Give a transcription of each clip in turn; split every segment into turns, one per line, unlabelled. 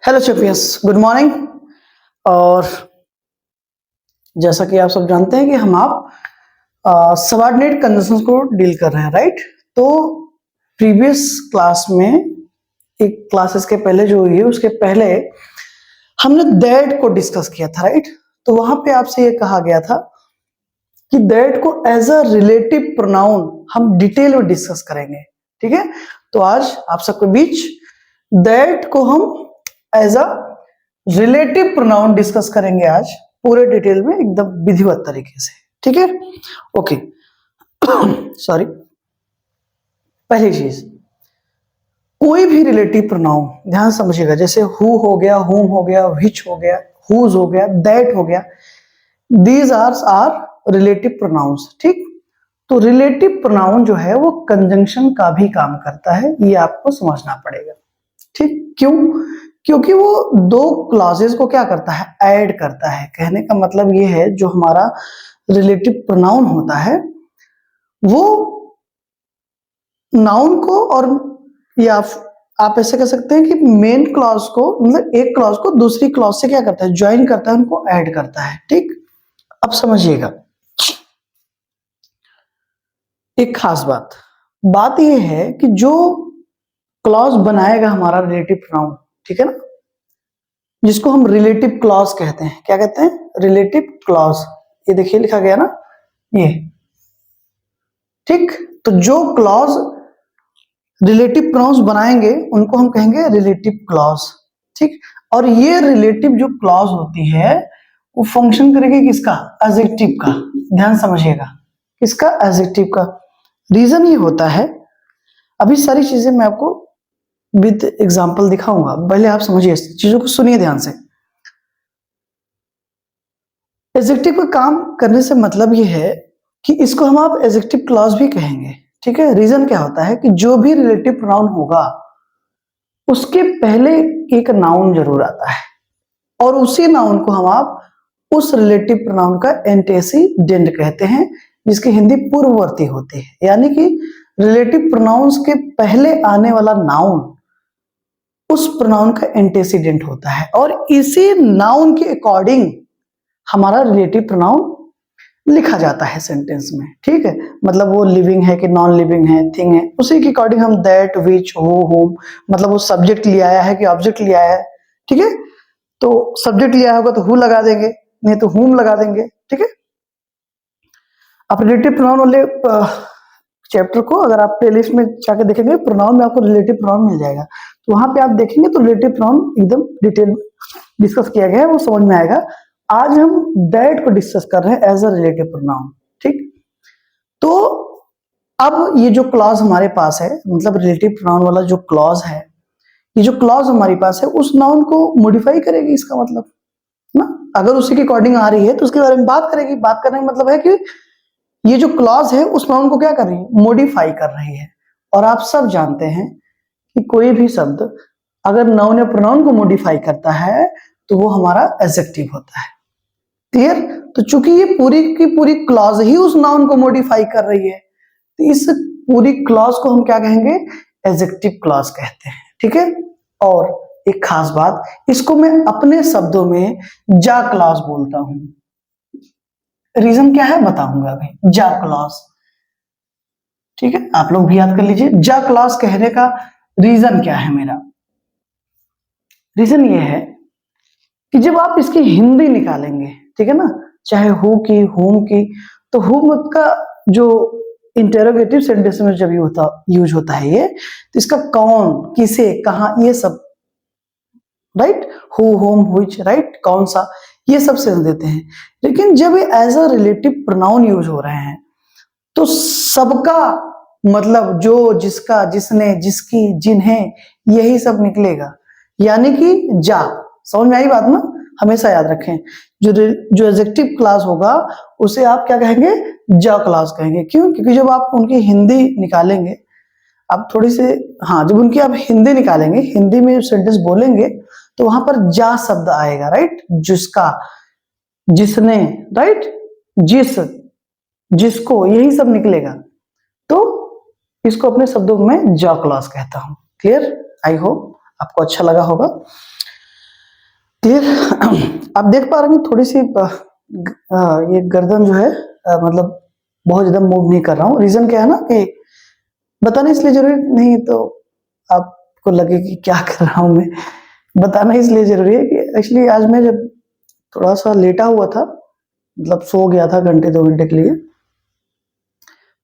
Hello champions, good morning. और जैसा कि आप सब जानते हैं कि हम आप सबऑर्डिनेट कंजंक्शंस को डील कर रहे हैं, राइट। तो प्रीवियस क्लास में, एक क्लासेस के पहले जो हुई है उसके पहले हमने दैट को डिस्कस किया था, राइट। तो वहां पे आपसे ये कहा गया था कि दैट को एज अ रिलेटिव प्रोनाउन हम डिटेल में डिस्कस करेंगे, ठीक है। तो आज आप सबके बीच दैट को हम as a relative pronoun discuss करेंगे आज पूरे डिटेल में, एकदम विधिवत तरीके से, ठीक है। Okay sorry. पहली चीज, कोई भी रिलेटिव प्रोनाउन ध्यान समझिएगा, जैसे हु हो गया, हुम हो गया, व्हिच हो गया, हुज हो गया, दैट हो गया, दीज आर रिलेटिव प्रोनाउंस, ठीक। तो रिलेटिव प्रोनाउन जो है वो कंजंक्शन का भी काम करता है, ये आपको समझना पड़ेगा, ठीक। क्यों? क्योंकि वो दो क्लॉजेस को क्या करता है, ऐड करता है। कहने का मतलब ये है, जो हमारा रिलेटिव प्रोनाउन होता है वो नाउन को, और या आप ऐसे कह सकते हैं कि मेन क्लॉज को, मतलब एक क्लॉज को दूसरी क्लॉज से क्या करता है, ज्वाइन करता है, उनको ऐड करता है, ठीक। अब समझिएगा एक खास बात यह है कि जो क्लॉज बनाएगा हमारा रिलेटिव प्रोनाउन, ठीक है ना, जिसको हम रिलेटिव क्लॉज कहते हैं। क्या कहते हैं? Relative clause. ये देखिए लिखा गया ना, ये, ठीक। तो जो क्लॉज रिलेटिव प्रोनाउंस बनाएंगे उनको हम कहेंगे रिलेटिव क्लॉज, ठीक। और ये रिलेटिव जो क्लॉज होती है वो फंक्शन करेगी किसका? एडजेक्टिव का। ध्यान समझिएगा, किसका? एडजेक्टिव का। रीजन ये होता है, अभी सारी चीजें मैं आपको विद एग्जांपल दिखाऊंगा, पहले आप समझिए, चीजों को सुनिए ध्यान से। एडजेक्टिव का काम करने से मतलब ये है कि इसको हम आप एडजेक्टिव क्लॉज भी कहेंगे, ठीक है। रीजन क्या होता है कि जो भी रिलेटिव प्रोनाउन होगा उसके पहले एक नाउन जरूर आता है, और उसी नाउन को हम आप उस रिलेटिव प्रोनाउन का एंटेसिडेंट कहते हैं, जिसकी हिंदी पूर्ववर्ती होती है। यानी कि रिलेटिव प्रोनाउंस के पहले आने वाला नाउन उस प्रोनाउन का एंटेसिडेंट होता है, और इसी नाउन के अकॉर्डिंग हमारा रिलेटिव प्रोनाउन लिखा जाता है सेंटेंस में, ठीक है। मतलब वो लिविंग है कि नॉन लिविंग है, थिंग है, उसी के अकॉर्डिंग हम दैट, विच, हु, हुम, मतलब वो सब्जेक्ट लिया आया है कि ऑब्जेक्ट लिया आया है, ठीक है। तो सब्जेक्ट लिया होगा तो हु लगा देंगे, नहीं तो हुम लगा देंगे, ठीक है। आप रिलेटिव प्रोनाउन वाले चैप्टर को अगर आप प्लेलिस्ट में जाकर देखेंगे, प्रोनाउन में आपको रिलेटिव प्रोनाउन मिल जाएगा, तो वहां पे आप देखेंगे तो रिलेटिव प्रोनाउन एकदम डिटेल में डिस्कस किया गया है, वो समझ में आएगा। आज हम दैट को डिस्कस कर रहे हैं एज अ रिलेटिव प्रोनाउन, ठीक। तो अब ये जो क्लॉज हमारे पास है, मतलब रिलेटिव प्रोनाउन वाला जो क्लॉज है, ये जो क्लॉज हमारे पास है उस नाउन को मॉडिफाई करेगी, इसका मतलब ना, अगर उसी के अकॉर्डिंग आ रही है तो उसके बारे में बात करेगी। बात करने का मतलब है कि ये जो क्लॉज है उस नाउन को क्या कर रही है, मॉडिफाई कर रही है। और आप सब जानते हैं कि कोई भी शब्द अगर नाउन या प्रोनाउन को मॉडिफाई करता है तो वो हमारा एडजेक्टिव होता है, क्लियर। तो चूंकि ये पूरी की पूरी क्लॉज ही उस नाउन को मॉडिफाई कर रही है, तो इस पूरी क्लॉज को हम क्या कहेंगे? एडजेक्टिव क्लॉज कहते हैं, ठीक है। और एक खास बात, इसको मैं अपने शब्दों में जा क्लॉज बोलता हूं। रीजन क्या है बताऊंगा अभी। जा क्लॉज, ठीक है, आप लोग भी याद कर लीजिए। जा क्लॉज कहने का रीजन क्या है मेरा? रीजन ये है कि जब आप इसकी हिंदी निकालेंगे, ठीक है ना, चाहे हु की, हुम की, तो हुम का जो इंटेरोगेटिव सेंटेंस में जब यूज होता है ये, तो इसका कौन, किसे, कहां, ये सब, right, who, home, which, right, कौन सा, ये सब सेंस देते हैं। लेकिन जब ये as a relative pronoun use हो रहे हैं तो सबका मतलब जो, जिसका, जिसने, जिसकी, जिन्हें, यही सब निकलेगा। यानी कि जा, समझ में आई बात ना? हमेशा याद रखें, जो एडजेक्टिव क्लास होगा उसे आप क्या कहेंगे? जा क्लास कहेंगे। क्यों? क्योंकि जब आप उनकी हिंदी निकालेंगे, आप थोड़ी से, हाँ, जब उनकी आप हिंदी निकालेंगे, हिंदी में सेंटेंस बोलेंगे, तो वहां पर जा शब्द आएगा, राइट, जिसका, जिसने, राइट, जिस, जिसको, यही सब निकलेगा। तो इसको अपने शब्दों में जा क्लॉज कहता हूं। क्लियर? आई होप आपको अच्छा लगा होगा। क्लियर? आप देख पा रहे हैं थोड़ी सी ये गर्दन जो है मतलब बहुत ज्यादा मूव नहीं कर रहा हूँ। रीजन क्या है ना कि बताना इसलिए जरूरी नहीं तो आपको लगे कि क्या कर रहा हूं मैं। बताना इसलिए जरूरी है कि एक्चुअली आज मैं जब थोड़ा सा लेटा हुआ था, मतलब सो गया था घंटे 2 घंटे के लिए,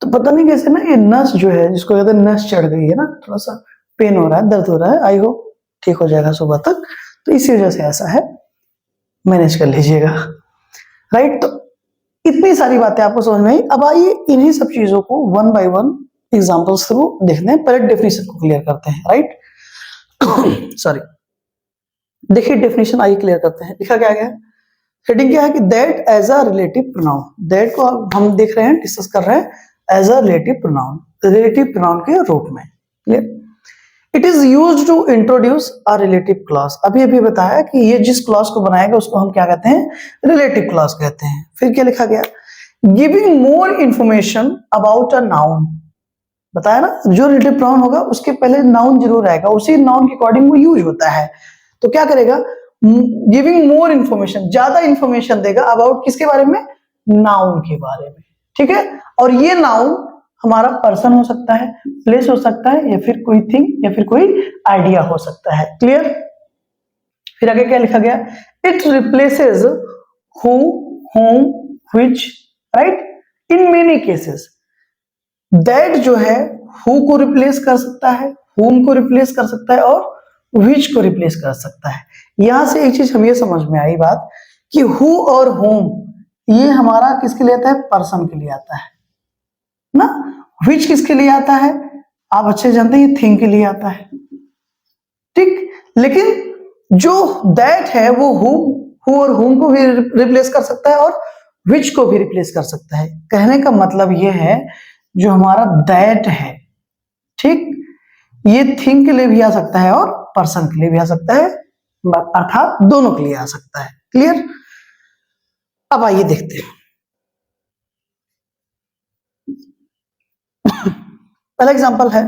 तो पता नहीं कैसे ना ये नस जो है जिसको कहते हैं नस चढ़ गई है ना, थोड़ा सा पेन हो रहा है, दर्द हो रहा है। आई होप ठीक हो जाएगा सुबह तक। तो इसी वजह से ऐसा है, मैनेज कर लीजिएगा। राइट, तो इतनी सारी बातें आपको समझ में आई। अब आइए इन्हीं सब चीजों को one by one examples through देखते हैं। पहले डेफिनेशन को क्लियर करते हैं। राइट सॉरी, देखिए डेफिनेशन आइए क्लियर करते हैं। लिखा क्या गया, हेडिंग क्या है कि that as a relative pronoun. That को हम देख रहे हैं, डिस्कस कर रहे हैं as a relative pronoun, relative pronoun के रूप में। Clear? It is used to introduce a relative clause. अभी अभी बताया कि ये जिस क्लॉज को बनाएगा उसको हम क्या कहते हैं, रिलेटिव क्लॉज कहते हैं। फिर क्या लिखा गया, giving more information about a noun. बताया ना, जो रिलेटिव प्रोनाउन होगा उसके पहले नाउन जरूर आएगा, उसी नाउन के अकॉर्डिंग वो यूज होता है। तो क्या करेगा, गिविंग मोर इंफॉर्मेशन, ज्यादा इंफॉर्मेशन देगा अबाउट किसके बारे में, नाउन के बारे में। ठीक है, और ये नाउन हमारा पर्सन हो सकता है, प्लेस हो सकता है, या फिर कोई थिंग या फिर कोई आइडिया हो सकता है। क्लियर? फिर आगे क्या लिखा गया, it replaces who, home, which. Right, in many cases that जो है हु को रिप्लेस कर सकता है, होम को रिप्लेस कर सकता है, और व्हिच को रिप्लेस कर सकता है। यहां से एक चीज हमें समझ में आई बात कि हु और होम ये हमारा किसके लिए आता है, पर्सन के लिए आता है ना। व्हिच किसके लिए आता है, आप अच्छे जानते हैं, ये थिंग के लिए आता है। ठीक, लेकिन जो दैट है वो हु और होम को भी रिप्लेस कर सकता है और व्हिच को भी रिप्लेस कर सकता है। कहने का मतलब ये है, जो हमारा दैट है, ठीक, ये थिंग के लिए भी आ सकता है और पर्सन के लिए भी आ सकता है, अर्थात दोनों के लिए आ सकता है। क्लियर? अब आइए देखते हैं। पहला एग्जांपल है,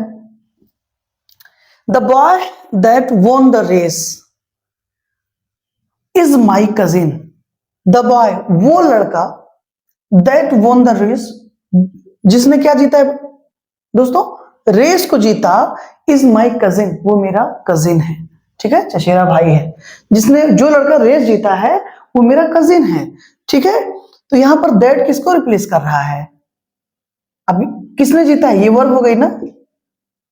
the boy that won the race is my cousin. The boy, वो लड़का, दैट वॉन द रेस, जिसने क्या जीता है दोस्तों, रेस को जीता, इज माई कजिन, वो मेरा कजिन है। ठीक है, चचेरा भाई है। जिसने, जो लड़का रेस जीता है वो मेरा कजिन है। ठीक है, तो यहां पर दैट किसको रिप्लेस कर रहा है, अभी किसने जीता है, ये वर्ब हो गई ना,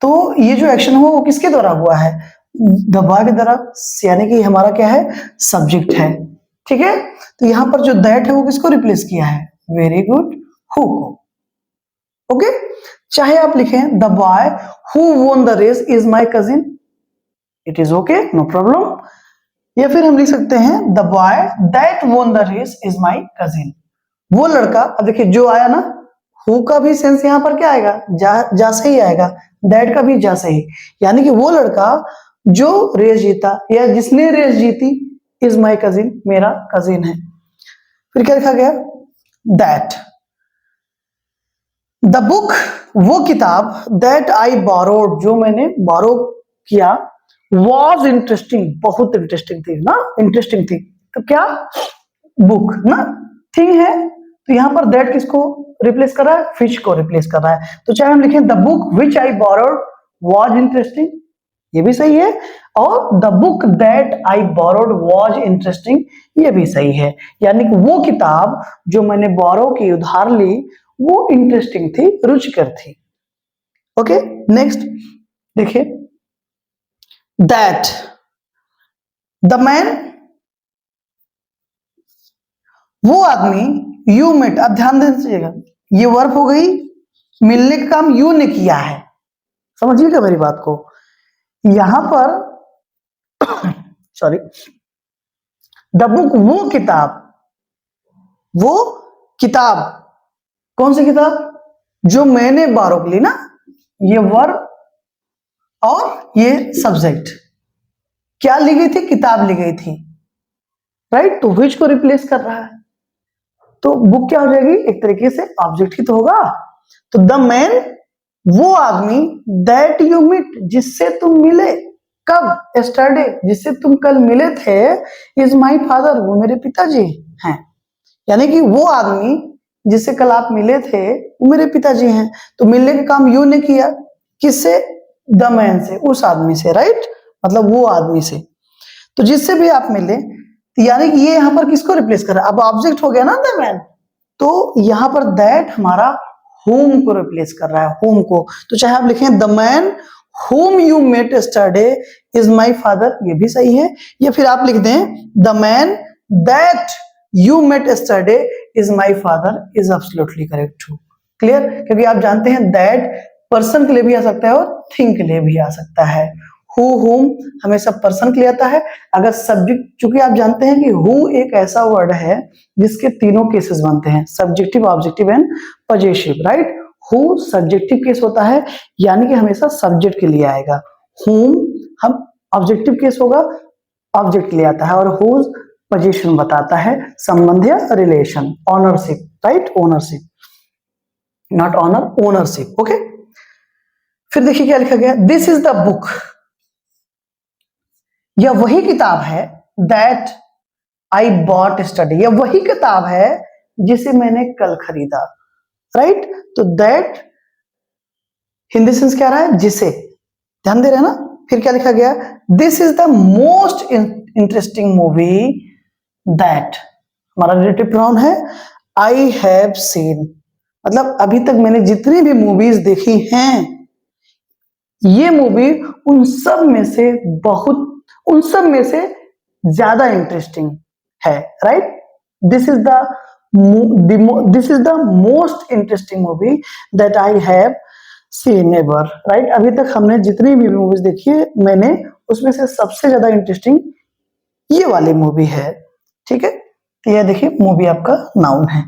तो ये जो एक्शन हुआ वो किसके द्वारा हुआ है, द बॉय के द्वारा, यानी कि हमारा क्या है, सब्जेक्ट है। ठीक है, तो यहां पर जो दैट है वो किसको रिप्लेस किया है, वेरी गुड, हु को। ओके, चाहे आप लिखें the boy who won the race is my cousin, it is okay, no problem. या फिर हम लिख सकते हैं the boy that won the race is my cousin. वो लड़का, अब देखिए जो आया ना, हु का भी सेंस यहां पर क्या आएगा, जा से ही आएगा, दैट का भी जा से ही, यानी कि वो लड़का जो रेस जीता या जिसने रेस जीती, इज माई कजिन, मेरा कजिन है। फिर क्या लिखा गया, दैट द बुक, वो किताब, दैट आई बोरोड, जो मैंने बोरो किया, वॉज इंटरेस्टिंग, बहुत इंटरेस्टिंग थी ना, इंटरेस्टिंग थी। तो क्या, बुक ना, थिंग है, तो यहां पर दैट किसको रिप्लेस कर रहा है, फिश को रिप्लेस कर रहा है। तो चाहे हम लिखें the book which I borrowed was interesting, ये भी सही है, और the book that I borrowed was interesting, ये भी सही है। यानी कि वो किताब जो मैंने बोरो की, उधार ली, वो इंटरेस्टिंग थी, रुचिकर थी। ओके, नेक्स्ट देखिए, दैट द मैन, वो आदमी, यू मेट, अब ध्यान दीजिएगा, ये वर्ब हो गई, मिलने का काम यू ने किया है, समझिएगा मेरी बात को। यहां पर सॉरी, द बुक, वो किताब, वो किताब, कौन सी किताब, जो मैंने बारो ली ना, ये वर्ब और ये सब्जेक्ट, क्या ली गई थी, किताब ली गई थी। राइट, तो विच को रिप्लेस कर रहा है, तो बुक क्या हो जाएगी, एक तरीके से ऑब्जेक्ट ही तो होगा। तो द मैन, वो आदमी, दैट यू मीट, जिससे तुम मिले, कब? यस्टरडे, जिससे तुम कल मिले थे, इज माई फादर, वो मेरे पिताजी हैं। यानी कि वो आदमी जिससे कल आप मिले थे वो मेरे पिताजी हैं। तो मिलने का काम यू ने किया, किससे? द मैन से, उस आदमी से, राइट, मतलब वो आदमी से। तो जिससे भी आप मिले, यानी कि ये यहाँ पर किसको रिप्लेस कर रहा है? अब ऑब्जेक्ट हो गया ना द मैन, तो यहाँ पर दैट हमारा होम को रिप्लेस कर रहा है, होम को। तो चाहे आप लिखें the man whom you met yesterday is my father, ये भी सही है, या फिर आप लिख दें the man that you met yesterday is my father is absolutely correct too। Clear? क्योंकि आप जानते हैं that पर्सन के लिए भी आ सकता है और थिंग के लिए भी आ सकता है। who whom हमेशा पर्सन के लिए आता है। अगर सब्जेक्ट, चूंकि आप जानते हैं कि who एक ऐसा वर्ड है जिसके तीनों केसेस बनते हैं, subjective, objective and possessive, right. who subjective case होता है, यानी कि हमेशा सब्जेक्ट के लिए आएगा। whom हम ऑब्जेक्टिव केस होगा, ऑब्जेक्ट के लिए आता है, और whose पोजीशन बताता है संबंध या relation, ownership, right, ownership, not owner, ownership, okay. फिर देखिए क्या लिखा गया, दिस इज द बुक, यह वही किताब है, दैट आई बॉट स्टडी, यह वही किताब है जिसे मैंने कल खरीदा, राइट। तो दैट हिंदी सेंस क्या रहा है? जिसे, ध्यान दे रहे हैं ना। फिर क्या लिखा गया, this is the most interesting movie that, हमारा रिलेटिव प्रोनाउन है आई हैव सीन, मतलब अभी तक मैंने जितनी भी मूवीज देखी हैं, ये मूवी उन सब में से बहुत, उन सब में से ज्यादा इंटरेस्टिंग है, right. This is the most interesting movie that I have seen ever, right. अभी तक हमने जितनी भी मूवीज देखी है, मैंने उसमें से सबसे ज्यादा इंटरेस्टिंग ये वाली मूवी है, ठीक है। तो यह देखिए मूवी आपका नाउन है।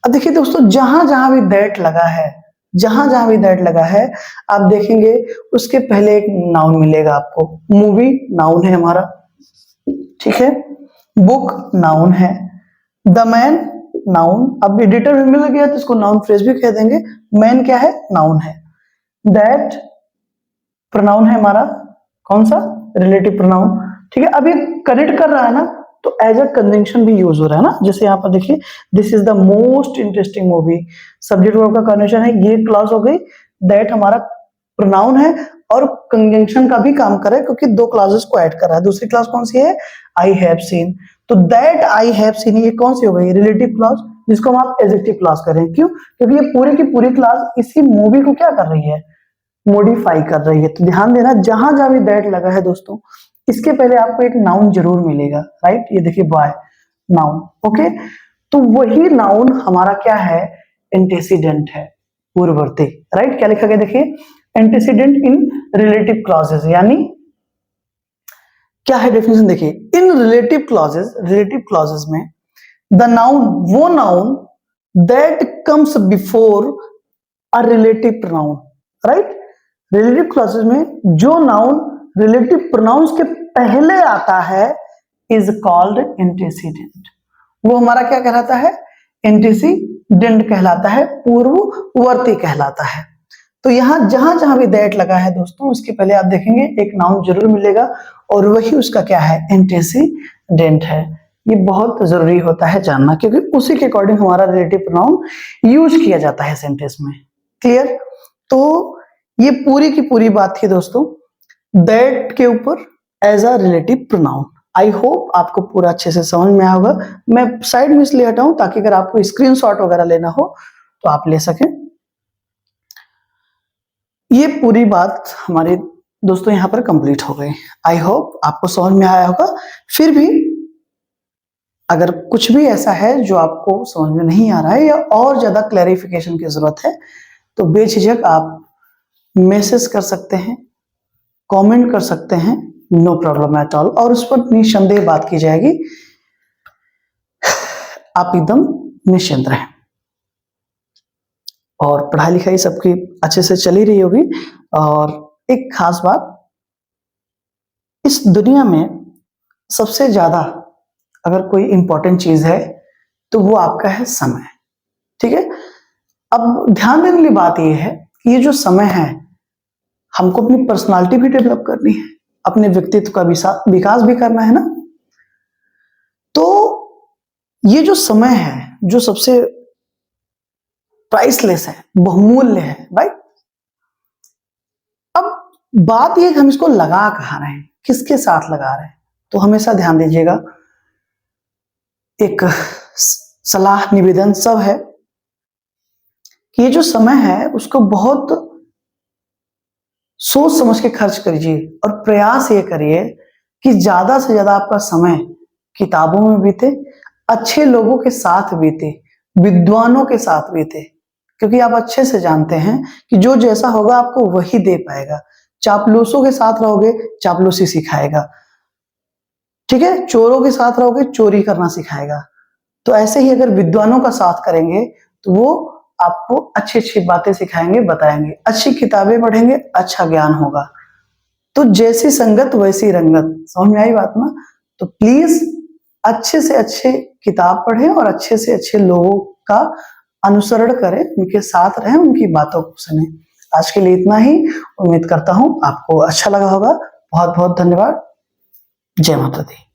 अब देखिए दोस्तों, जहां जहां भी दैट लगा है, जहां जहां भी दैट लगा है, आप देखेंगे उसके पहले एक नाउन मिलेगा आपको। मूवी नाउन है हमारा, ठीक है। बुक नाउन है, द मैन नाउन, अब एडिटर में मिल गया तो इसको नाउन फ्रेज भी कह देंगे। मैन क्या है? नाउन है। दैट प्रोनाउन है हमारा, कौन सा? रिलेटिव प्रोनाउन, ठीक है। अब ये कनेक्ट कर रहा है ना, तो एज अ कंजंक्शन भी यूज हो रहा है ना। जैसे यहाँ पर देखिए, this is the most interesting movie, subject verb का कंजंक्शन है, ये क्लॉज हो गई। दैट हमारा प्रोनाउन है और कंजंक्शन का भी काम कर रहा है, क्योंकि दो क्लॉजेस को ऐड कर रहा है। दूसरी क्लॉज कौन सी है? I have seen. तो दैट आई हैव सीन, ये कौन सी हो गई? रिलेटिव क्लॉज, जिसको हम आप एडजेक्टिव क्लॉज करें। क्यों? क्योंकि ये पूरी की पूरी क्लॉज इसी मूवी को क्या कर रही है? मॉडिफाई कर रही है। तो ध्यान देना, जहां जहां भी दैट लगा है दोस्तों, इसके पहले आपको एक नाउन जरूर मिलेगा, राइट। ये देखिए बॉय, नाउन, ओके। तो वही नाउन हमारा क्या है? एंटीसीडेंट है, पूर्ववर्ती, राइट। क्या लिखा गया देखिए, एंटीसीडेंट इन रिलेटिव क्लॉजेस, यानी क्या है डेफिनेशन देखिए, इन रिलेटिव क्लॉजेस में द नाउन, वो noun that comes before a relative pronoun, right. Relative clauses में जो नाउन रिलेटिव प्रोनाउंस के पहले आता है इज कॉल्ड एंटीसीडेंट। वो हमारा क्या कहलाता है? एंटीसीडेंट कहलाता है, पूर्ववर्ती कहलाता है। तो यहां जहां जहां भी दैट लगा है दोस्तों, उसके पहले आप देखेंगे एक नाउन जरूर मिलेगा, और वही उसका क्या है? एंटीसीडेंट है। ये बहुत जरूरी होता है जानना, क्योंकि उसी के अकॉर्डिंग हमारा रिलेटिव प्रोनाउन यूज किया जाता है सेंटेंस में। क्लियर? तो ये पूरी की पूरी बात थी दोस्तों दैट के ऊपर as a relative pronoun. I hope आपको पूरा अच्छे से समझ में आया होगा। मैं साइड में इसलिए हटाऊं ताकि अगर आपको स्क्रीनशॉट वगैरह लेना हो तो आप ले सकें। ये पूरी बात हमारे दोस्तों यहाँ पर कंप्लीट हो गई। आई होप आपको समझ में आया होगा। फिर भी अगर कुछ भी ऐसा है जो आपको समझ में नहीं आ रहा है या और ज्यादा क्लैरिफिकेशन की जरूरत है, तो बेझिझक आप मैसेज कर सकते हैं, कमेंट कर सकते हैं, नो प्रॉब्लम एट ऑल, और उस पर निसंदेह बात की जाएगी। आप एकदम निश्चिंत रहें, और पढ़ाई लिखाई सबकी अच्छे से चली रही होगी। और एक खास बात, इस दुनिया में सबसे ज्यादा अगर कोई इंपॉर्टेंट चीज है तो वो आपका है समय, ठीक है। अब ध्यान देने वाली बात यह है कि ये जो समय है, हमको अपनी पर्सनालिटी भी डेवलप करनी है, अपने व्यक्तित्व का विकास भी करना है ना। तो ये जो समय है, जो सबसे प्राइसलेस है, बहुमूल्य है, राइट। अब बात ये हम इसको लगा कहाँ रहे हैं, किसके साथ लगा रहे हैं, तो हमेशा ध्यान दीजिएगा। एक सलाह निवेदन सब है कि ये जो समय है उसको बहुत सोच समझ के खर्च करिए और प्रयास ये करिए कि ज्यादा से ज्यादा आपका समय किताबों में बीते, अच्छे लोगों के साथ बीते, विद्वानों के साथ बीते, क्योंकि आप अच्छे से जानते हैं कि जो जैसा होगा आपको वही दे पाएगा। चापलूसों के साथ रहोगे, चापलूसी सिखाएगा, ठीक है। चोरों के साथ रहोगे, चोरी करना सिखाएगा। तो ऐसे ही अगर विद्वानों का साथ करेंगे तो वो आपको अच्छी अच्छी बातें सिखाएंगे, बताएंगे। अच्छी किताबें पढ़ेंगे, अच्छा ज्ञान होगा। तो जैसी संगत वैसी रंगत, समझ में आई बात ना। तो प्लीज अच्छे से अच्छे किताब पढ़ें और अच्छे से अच्छे लोगों का अनुसरण करें, उनके साथ रहें, उनकी बातों को सुने। आज के लिए इतना ही। उम्मीद करता हूं आपको अच्छा लगा होगा। बहुत बहुत धन्यवाद। जय माता दी।